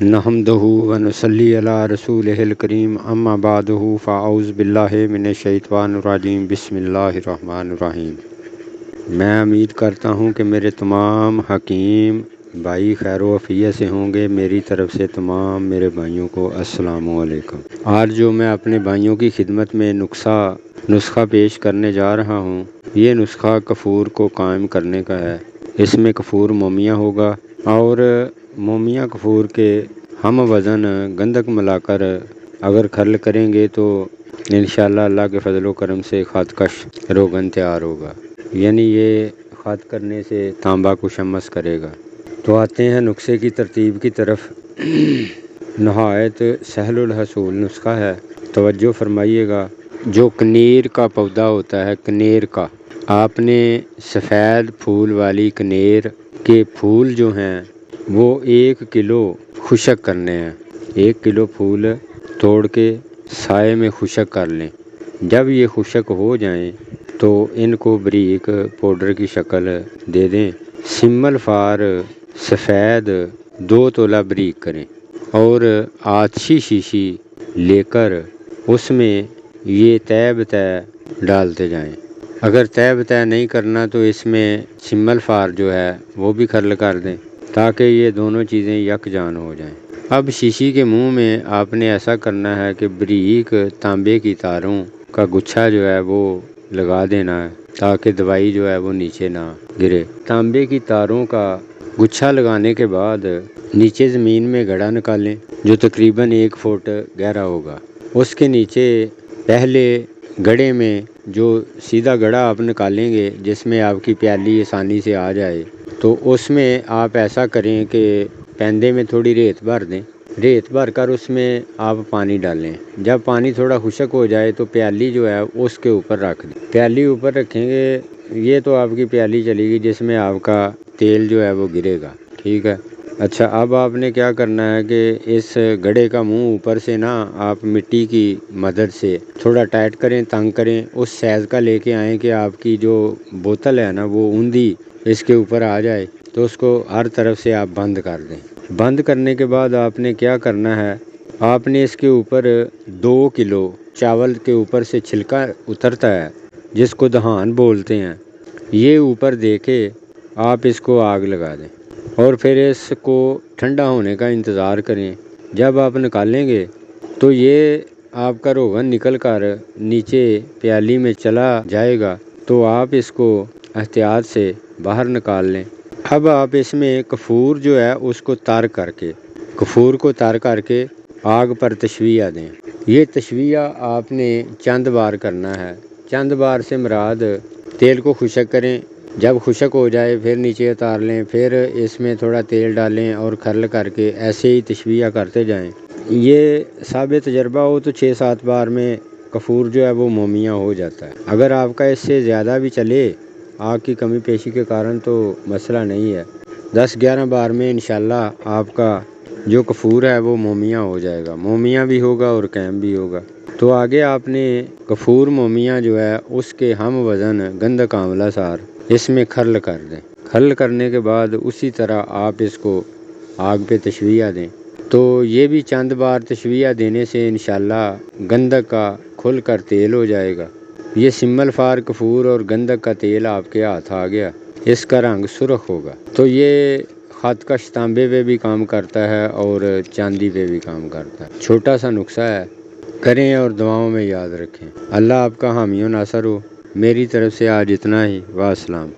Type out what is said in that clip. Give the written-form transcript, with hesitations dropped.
نحمدہ ونصلی علی رسولہ الکریم اما بعد فاعوذ باللہ من الشیطان الرجیم بسم اللہ الرحمن الرحیم۔ میں امید کرتا ہوں کہ میرے تمام حکیم بھائی خیر و عافیت سے ہوں گے۔ میری طرف سے تمام میرے بھائیوں کو السلام علیکم۔ آج جو میں اپنے بھائیوں کی خدمت میں نسخہ پیش کرنے جا رہا ہوں، یہ نسخہ کفور کو قائم کرنے کا ہے۔ اس میں کفور مومیہ ہوگا اور مومیہ کفور کے ہم وزن گندک ملا کر اگر کھرل کریں گے تو انشاءاللہ اللہ کے فضل و کرم سے خط کش روغن تیار ہوگا، یعنی یہ خط کرنے سے تانبا کو شمس کرے گا۔ تو آتے ہیں نسخے کی ترتیب کی طرف۔ نہایت سہل الحصول نسخہ ہے، توجہ فرمائیے گا۔ جو کنیر کا پودا ہوتا ہے، کنیر کا، آپ نے سفید پھول والی کنیر کے پھول جو ہیں وہ 1 کلو خشک کرنے ہیں۔ 1 کلو پھول توڑ کے سائے میں خشک کر لیں۔ جب یہ خشک ہو جائیں تو ان کو بریک پاؤڈر کی شکل دے دیں۔ سمل فار سفید 2 تولہ بریک کریں اور آتشی شیشی لے کر اس میں یہ تہ بتہ ڈالتے جائیں۔ اگر تہ بتہ نہیں کرنا تو اس میں سمل فار جو ہے وہ بھی کھرل کر دیں تاکہ یہ دونوں چیزیں یکجان ہو جائیں۔ اب شیشی کے منہ میں آپ نے ایسا کرنا ہے کہ بریک تانبے کی تاروں کا گچھا جو ہے وہ لگا دینا ہے تاکہ دوائی جو ہے وہ نیچے نہ گرے۔ تانبے کی تاروں کا گچھا لگانے کے بعد نیچے زمین میں گڑھا نکالیں جو تقریباً 1 فٹ گہرا ہوگا۔ اس کے نیچے پہلے گڑھے میں جو سیدھا گڑھا آپ نکالیں گے جس میں آپ کی پیالی آسانی سے آ جائے، تو اس میں آپ ایسا کریں کہ پیندے میں تھوڑی ریت بھر دیں۔ ریت بھر کر اس میں آپ پانی ڈالیں۔ جب پانی تھوڑا خشک ہو جائے تو پیالی جو ہے اس کے اوپر رکھ دیں۔ پیالی اوپر رکھیں گے، یہ تو آپ کی پیالی چلے گی جس میں آپ کا تیل جو ہے وہ گرے گا، ٹھیک ہے۔ اچھا، اب آپ نے کیا کرنا ہے کہ اس گڑھے کا منہ اوپر سے آپ مٹی کی مدد سے تھوڑا ٹائٹ کریں، تنگ کریں، اس سائز کا لے کے آئیں کہ آپ کی جو بوتل ہے وہ اوندھی اس کے اوپر آ جائے، تو اس کو ہر طرف سے آپ بند کر دیں۔ بند کرنے کے بعد آپ نے کیا کرنا ہے، آپ نے اس کے اوپر 2 کلو چاول کے اوپر سے چھلکا اترتا ہے جس کو دہان بولتے ہیں، یہ اوپر دے کے آپ اس کو آگ لگا دیں اور پھر اس کو ٹھنڈا ہونے کا انتظار کریں۔ جب آپ نکالیں گے تو یہ آپ کا روغن نکل کر نیچے پیالی میں چلا جائے گا، تو آپ اس کو احتیاط سے باہر نکال لیں۔ اب آپ اس میں کفور جو ہے اس کو کفور کو تر کر کے آگ پر تشویہ دیں۔ یہ تشویہ آپ نے چند بار کرنا ہے۔ چند بار سے مراد تیل کو خشک کریں، جب خشک ہو جائے پھر نیچے اتار لیں، پھر اس میں تھوڑا تیل ڈالیں اور کھرل کر کے ایسے ہی تشویہ کرتے جائیں۔ یہ ثابت تجربہ ہو تو 6-7 بار میں کفور جو ہے وہ مومیہ ہو جاتا ہے۔ اگر آپ کا اس سے زیادہ بھی چلے آگ کی کمی پیشی کے کارن تو مسئلہ نہیں ہے، 10-11 بار میں انشاءاللہ آپ کا جو کفور ہے وہ مومیہ ہو جائے گا، مومیہ بھی ہوگا اور قائم بھی ہوگا۔ تو آگے آپ نے کفور مومیہ جو ہے اس کے ہم وزن گندک آملہ سار اس میں کھرل کر دیں۔ کھرل کرنے کے بعد اسی طرح آپ اس کو آگ پہ تشویہ دیں۔ تو یہ بھی چند بار تشویہ دینے سے انشاءاللہ گندک کا کھل کر تیل ہو جائے گا۔ یہ سمل فار کفور اور گندک کا تیل آپ کے ہاتھ آ گیا، اس کا رنگ سرخ ہوگا۔ تو یہ خط کش تانبے پہ بھی کام کرتا ہے اور چاندی پہ بھی کام کرتا ہے۔ چھوٹا سا نسخہ ہے، کریں اور دعاؤں میں یاد رکھیں۔ اللہ آپ کا حامی و ناصر ہو۔ میری طرف سے آج اتنا ہی، والسلام۔